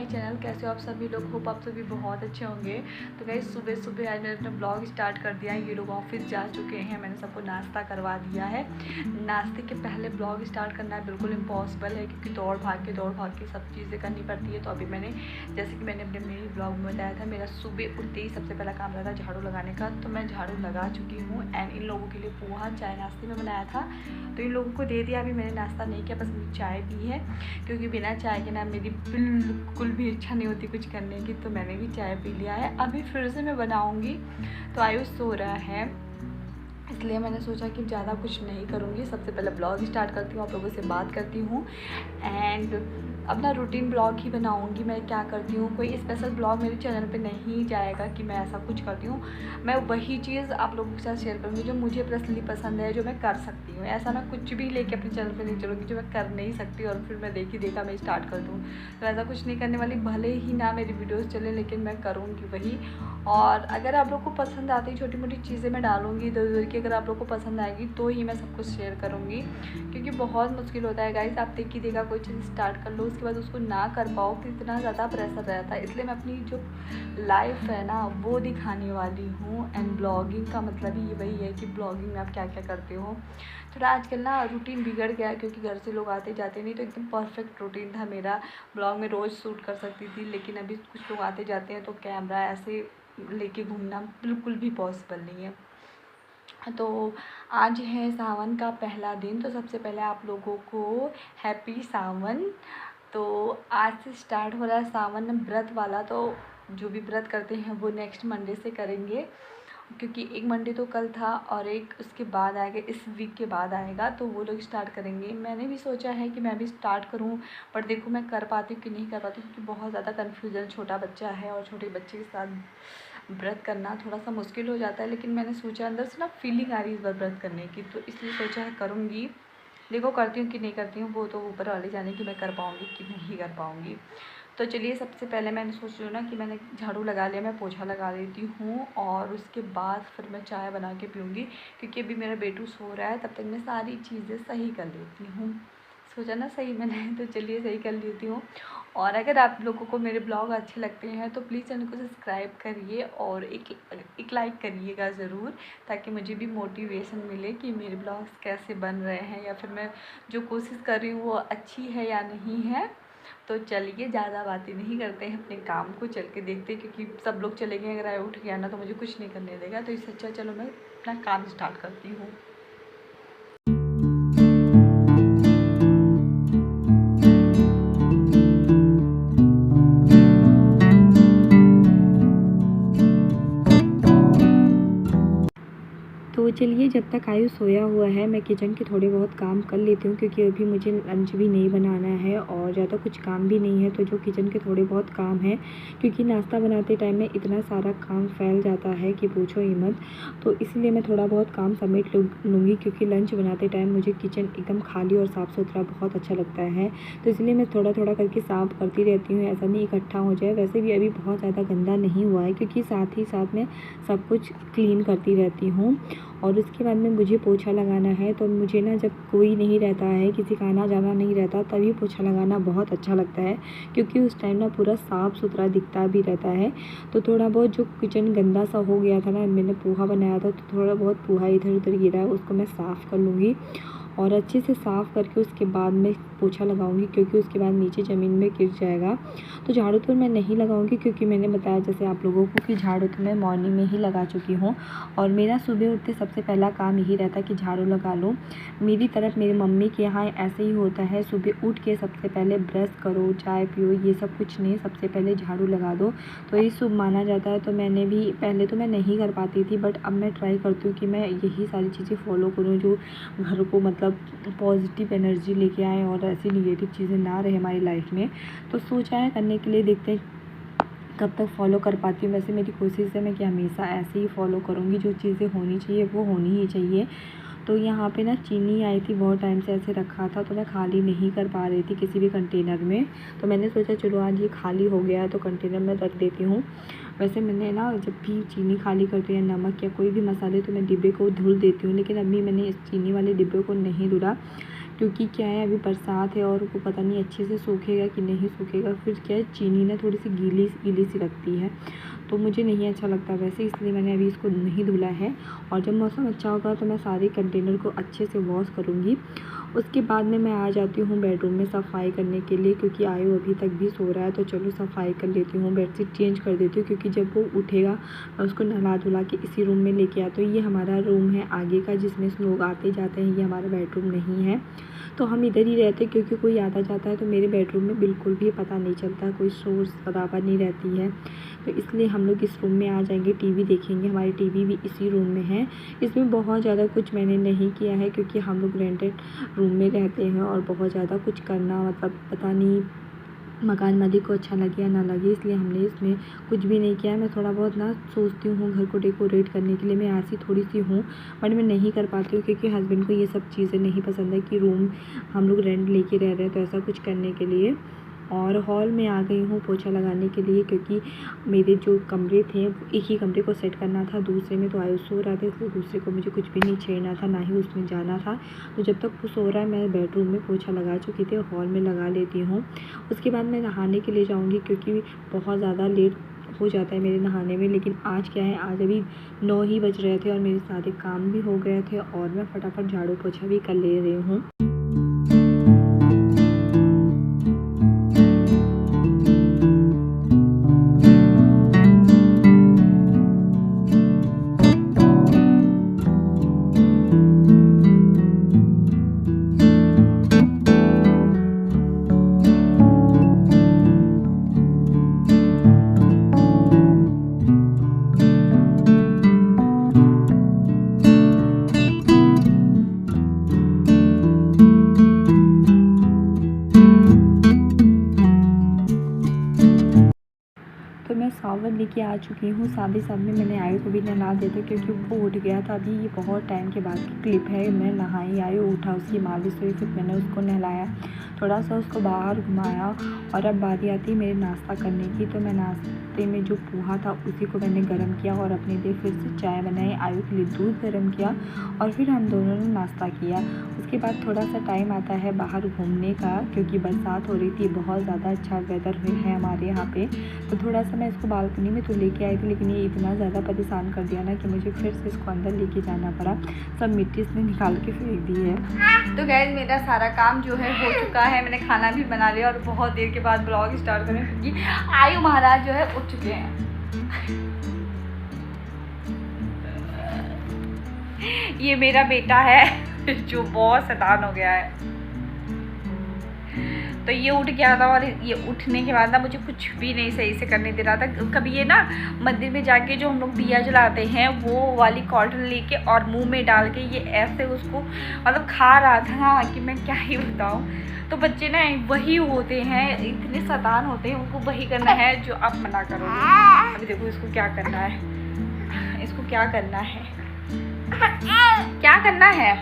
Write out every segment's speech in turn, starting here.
Channel. कैसे हो आप सभी लोग? होप आप सभी बहुत अच्छे होंगे। तो गाइस सुबह सुबह आज मैंने अपना ब्लॉग स्टार्ट कर दिया है। ये लोग ऑफिस जा चुके हैं, मैंने सबको नाश्ता करवा दिया है। नाश्ते के पहले ब्लॉग स्टार्ट करना बिल्कुल इम्पॉसिबल है, क्योंकि दौड़ भाग के सब चीज़ें करनी पड़ती है। तो अभी मैंने, जैसे कि मैंने अपने मेरी ब्लॉग में बताया था, मेरा सुबह उठते ही सबसे पहला काम रहता है झाड़ू लगाने का। तो मैं झाड़ू लगा चुकी हूँ एंड इन लोगों के लिए पोहा चाय नाश्ते में बनाया था, तो इन लोगों को दे दिया। अभी मैंने नाश्ता नहीं किया, बस मुझे चाय पी है, क्योंकि बिना चाय के ना मेरी बिल्कुल भी इच्छा नहीं होती कुछ करने की। तो मैंने भी चाय पी लिया है। अभी फिर से मैं बनाऊंगी। तो आयुष सो रहा है, इसलिए मैंने सोचा कि ज़्यादा कुछ नहीं करूँगी, सबसे पहले ब्लॉग स्टार्ट करती हूँ, आप लोगों से बात करती हूँ एंड अपना रूटीन ब्लॉग ही बनाऊँगी। मैं क्या करती हूँ, कोई स्पेशल ब्लॉग मेरे चैनल पे नहीं जाएगा कि मैं ऐसा कुछ करती हूँ। मैं वही चीज़ आप लोगों के साथ शेयर करूँगी जो मुझे पर्सनली पसंद है, जो मैं कर सकती हूँ। ऐसा मैं कुछ भी लेके अपने चैनल पे नहीं चलूँगी जो मैं कर नहीं सकती और फिर मैं देखा मैं स्टार्ट कर दूँ। तो ऐसा कुछ नहीं करने वाली, भले ही ना मेरी वीडियोज़ चले, लेकिन मैं करूँगी वही। और अगर आप लोग को पसंद आती है, छोटी मोटी चीज़ें मैं डालूँगी इधर उधर की, अगर आप लोग को पसंद आएगी तो ही मैं सब कुछ शेयर करूँगी। क्योंकि बहुत मुश्किल होता है गाइस, आप देखा कोई चीज़ स्टार्ट कर लो, उसके बाद उसको ना कर पाओ तो इतना ज़्यादा प्रेशर रहता है। इसलिए मैं अपनी जो लाइफ है ना वो दिखाने वाली हूँ। एंड ब्लॉगिंग का मतलब ही वही है कि ब्लॉगिंग में आप क्या क्या करते हो। थोड़ा आजकल ना रूटीन बिगड़ गया है, क्योंकि घर से लोग आते जाते नहीं, तो एकदम परफेक्ट रूटीन था मेरा। ब्लॉग में रोज़ शूट कर सकती थी, लेकिन अभी कुछ लोग आते जाते हैं तो कैमरा ऐसे लेके घूमना बिल्कुल भी पॉसिबल नहीं है। तो आज है सावन का पहला दिन, तो सबसे पहले आप लोगों को हैप्पी सावन। तो आज से स्टार्ट हो रहा है सावन व्रत वाला, तो जो भी व्रत करते हैं वो नेक्स्ट मंडे से करेंगे, क्योंकि एक मंडे तो कल था और एक उसके बाद आएगा, इस वीक के बाद आएगा, तो वो लोग स्टार्ट करेंगे। मैंने भी सोचा है कि मैं भी स्टार्ट करूं, पर देखो मैं कर पाती हूँ कि नहीं कर पाती हूँ, क्योंकि बहुत ज़्यादा कन्फ्यूज़न, छोटा बच्चा है और छोटे बच्चे के साथ व्रत करना थोड़ा सा मुश्किल हो जाता है। लेकिन मैंने सोचा, अंदर से ना फीलिंग आ रही है इस बार व्रत करने की, तो इसलिए सोचा है करूँगी। देखो करती हूँ कि नहीं करती हूँ, वो तो ऊपर वाले जाने कि मैं कर पाऊँगी कि नहीं कर पाऊँगी। तो चलिए, सबसे पहले मैंने सोच रही हूँ ना कि मैंने झाड़ू लगा लिया, मैं पोछा लगा लेती हूँ और उसके बाद फिर मैं चाय बना के पीऊँगी, क्योंकि अभी मेरा बेटू सो रहा है, तब तक मैं सारी चीज़ें सही कर लेती हूँ। सोचा ना सही मैंने, तो चलिए सही कर लेती हूँ। और अगर आप लोगों को मेरे ब्लॉग अच्छे लगते हैं तो प्लीज़ चैनल को सब्सक्राइब करिए और एक लाइक करिएगा ज़रूर, ताकि मुझे भी मोटिवेशन मिले कि मेरे ब्लॉग्स कैसे बन रहे हैं, या फिर मैं जो कोशिश कर रही हूँ वो अच्छी है या नहीं है। तो चलिए ज़्यादा बातें नहीं करते हैं, अपने काम को चल के देखते हैं, क्योंकि सब लोग चले गए, अगर आए उठ गया ना तो मुझे कुछ नहीं करने देगा। तो इससे अच्छा चलो मैं अपना काम स्टार्ट करती हूँ। तो चलिए, जब तक आयुष सोया हुआ है मैं किचन के थोड़े बहुत काम कर लेती हूँ, क्योंकि अभी मुझे लंच भी नहीं बनाना है और ज़्यादा कुछ काम भी नहीं है। तो जो किचन के थोड़े बहुत काम हैं, क्योंकि नाश्ता बनाते टाइम में इतना सारा काम फैल जाता है कि पूछो ही मत, तो इसलिए मैं थोड़ा बहुत काम समेट लूँगी, क्योंकि लंच बनाते टाइम मुझे किचन एकदम खाली और साफ़ सुथरा बहुत अच्छा लगता है। तो इसलिए मैं थोड़ा थोड़ा करके साफ़ करती रहती हूँ, ऐसा नहीं इकट्ठा हो जाए। वैसे भी अभी बहुत ज़्यादा गंदा नहीं हुआ है, क्योंकि साथ ही साथ मैं सब कुछ क्लीन करती रहती हूँ। और उसके बाद में मुझे पोछा लगाना है, तो मुझे ना जब कोई नहीं रहता है, किसी का आना जाना नहीं रहता, तभी पोछा लगाना बहुत अच्छा लगता है, क्योंकि उस टाइम ना पूरा साफ़ सुथरा दिखता भी रहता है। तो थोड़ा बहुत जो किचन गंदा सा हो गया था ना, मैंने पोहा बनाया था तो थोड़ा बहुत पोहा इधर उधर गिरा है, उसको मैं साफ़ कर लूँगी और अच्छे से साफ़ करके उसके बाद मैं पोछा लगाऊंगी, क्योंकि उसके बाद नीचे ज़मीन में गिर जाएगा। तो झाड़ू तो मैं नहीं लगाऊंगी, क्योंकि मैंने बताया जैसे आप लोगों को कि झाड़ू तो मैं मॉर्निंग में ही लगा चुकी हूँ, और मेरा सुबह उठते सबसे पहला काम यही रहता है कि झाड़ू लगा लूँ। मेरी तरफ मेरी मम्मी के यहाँ ऐसे ही होता है, सुबह उठ के सबसे पहले ब्रश करो, चाय पियो, ये सब कुछ नहीं, सबसे पहले झाड़ू लगा दो, तो ये शुभ माना जाता है। तो मैंने भी पहले तो मैं नहीं कर पाती थी, बट अब मैं ट्राई करती हूँ कि मैं यही सारी चीज़ें फॉलो करूँ जो घर को मतलब पॉजिटिव एनर्जी लेके आए और ऐसी निगेटिव चीज़ें ना रहे हमारी लाइफ में। तो सोचा है करने के लिए, देखते हैं कब तक फॉलो कर पाती हूँ। वैसे मेरी कोशिश है मैं कि हमेशा ऐसे ही फॉलो करूँगी, जो चीज़ें होनी चाहिए वो होनी ही चाहिए। तो यहाँ पे ना चीनी आई थी, बहुत टाइम से ऐसे रखा था, तो मैं खाली नहीं कर पा रही थी किसी भी कंटेनर में, तो मैंने सोचा चलो आज ये खाली हो गया है तो कंटेनर में रख देती हूँ। वैसे मैंने ना जब भी चीनी खाली करती हूँ या नमक या कोई भी मसाले, तो मैं डिब्बे को धुल देती हूँ, लेकिन अभी मैंने इस चीनी वाले डिब्बे को नहीं धुला, क्योंकि क्या है अभी बरसात है और वो पता नहीं अच्छे से सूखेगा कि नहीं सूखेगा। फिर क्या है चीनी ना थोड़ी सी गीली गीली सी लगती है, तो मुझे नहीं अच्छा लगता वैसे, इसलिए मैंने अभी इसको नहीं धुला है। और जब मौसम अच्छा होगा तो मैं सारे कंटेनर को अच्छे से वॉश करूँगी। उसके बाद में मैं आ जाती हूँ बेडरूम में सफाई करने के लिए, क्योंकि आयु अभी तक भी सो रहा है तो चलो सफाई कर लेती हूँ, बेडशीट चेंज कर देती हूँ, क्योंकि जब वो उठेगा मैं उसको नहला धुला के इसी रूम में लेके आता हूँ। ये हमारा रूम है आगे का जिसमें लोग आते जाते हैं, ये हमारा बेडरूम नहीं है, तो हम इधर ही रहते हैं, क्योंकि कोई आता जाता है तो मेरे बेडरूम में बिल्कुल भी पता नहीं चलता, कोई शोर शराबा नहीं रहती है, तो इसलिए हम लोग इस रूम में आ जाएंगे, टीवी देखेंगे। हमारी टीवी भी इसी रूम में है। इसमें बहुत ज़्यादा कुछ मैंने नहीं किया है, क्योंकि हम लोग रेंटेड रूम में रहते हैं और बहुत ज़्यादा कुछ करना मतलब पता नहीं मकान मालिक को अच्छा लगे या ना लगे, इसलिए हमने इसमें कुछ भी नहीं किया है। मैं थोड़ा बहुत ना सोचती हूँ घर को डेकोरेट करने के लिए, मैं ऐसी थोड़ी सी हूँ, बट मैं नहीं कर पाती हूँ, क्योंकि हस्बैंड को ये सब चीज़ें नहीं पसंद है कि रूम हम लोग रेंट लेके रह रहे हैं तो ऐसा कुछ करने के लिए। और हॉल में आ गई हूँ पोछा लगाने के लिए, क्योंकि मेरे जो कमरे थे एक ही कमरे को सेट करना था, दूसरे में तो आयुष सो रहा था, इसलिए दूसरे को मुझे कुछ भी नहीं छेड़ना था, ना ही उसमें जाना था। तो जब तक वो सो रहा है मैं बेडरूम में पोछा लगा चुकी थी, हॉल में लगा लेती हूँ। उसके बाद मैं नहाने के लिए जाऊँगी, क्योंकि बहुत ज़्यादा लेट हो जाता है मेरे नहाने में। लेकिन आज क्या है, आज अभी 9 ही बज रहे थे और मेरे सारे काम भी हो गए थे और मैं फटाफट झाड़ू पोछा भी कर ले रही हूँ। तो मैं शावर लेके आ चुकी हूँ, साथ ही साथ में मैंने आयु को भी नहला दिया था, क्योंकि वो उठ गया था। अभी ये बहुत टाइम के बाद की क्लिप है, मैं नहाई, आयु उठा, उसकी मालिश हुई, फिर मैंने उसको नहलाया, थोड़ा सा उसको बाहर घुमाया। और अब बारी आती है मेरे नाश्ता करने की, तो मैं नाश्ते में जो पोहा था उसी को मैंने गर्म किया और अपने लिए फिर से चाय बनाई, आयु के लिए दूध गर्म किया और फिर हम दोनों ने नाश्ता किया। उसके बाद थोड़ा सा टाइम आता है बाहर घूमने का, क्योंकि बरसात हो रही थी, बहुत ज़्यादा अच्छा वेदर है हमारे यहाँ पे, तो थोड़ा सा मैं इसको बालकनी में तो लेके आई थी, लेकिन ये इतना ज़्यादा परेशान कर दिया ना कि मुझे फिर से इसको अंदर लेके जाना पड़ा। सब मिट्टी इसने निकाल के फेंक दी है। तो गैस मेरा सारा काम जो है हो चुका है, मैंने खाना भी बना लिया और बहुत देर के बाद ब्लॉग स्टार्ट करें, क्योंकि आयु महाराज जो है उठ चुके हैं। ये मेरा बेटा है जो बहुत शैतान हो गया है। तो ये उठ गया था और ये उठने के बाद ना मुझे कुछ भी नहीं सही से करने दे रहा था। कभी ये ना मंदिर में जाके जो हम लोग दिया जलाते हैं वो वाली कॉटन लेके और मुंह में डाल के ये ऐसे उसको मतलब खा रहा था ना कि मैं क्या ही बताऊं। तो बच्चे ना वही होते हैं, इतने शैतान होते हैं, उनको वही करना है जो आप मना करोगे। अभी देखो इसको क्या करना है, इसको क्या करना है, क्या करना है,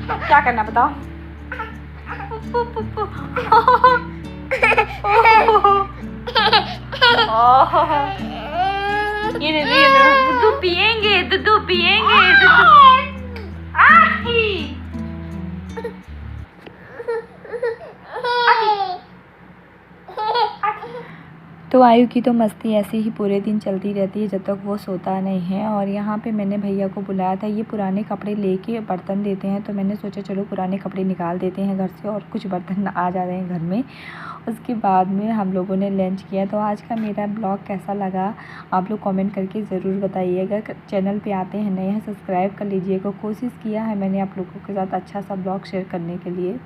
क्या करना बताओ। ये दूध पिएंगे, दूध पिएंगे। तो आयु की तो मस्ती ऐसे ही पूरे दिन चलती रहती है जब तक वो सोता नहीं है। और यहाँ पे मैंने भैया को बुलाया था, ये पुराने कपड़े लेके बर्तन देते हैं, तो मैंने सोचा चलो पुराने कपड़े निकाल देते हैं घर से और कुछ बर्तन आ जा रहे हैं घर में। उसके बाद में हम लोगों ने लंच किया। तो आज का मेरा ब्लॉग कैसा लगा आप लोग कमेंट करके ज़रूर बताइएगा। चैनल पे आते हैं नए हैं सब्सक्राइब कर लीजिएगा। कोशिश किया है मैंने आप लोगों के साथ अच्छा सा ब्लॉग शेयर करने के लिए।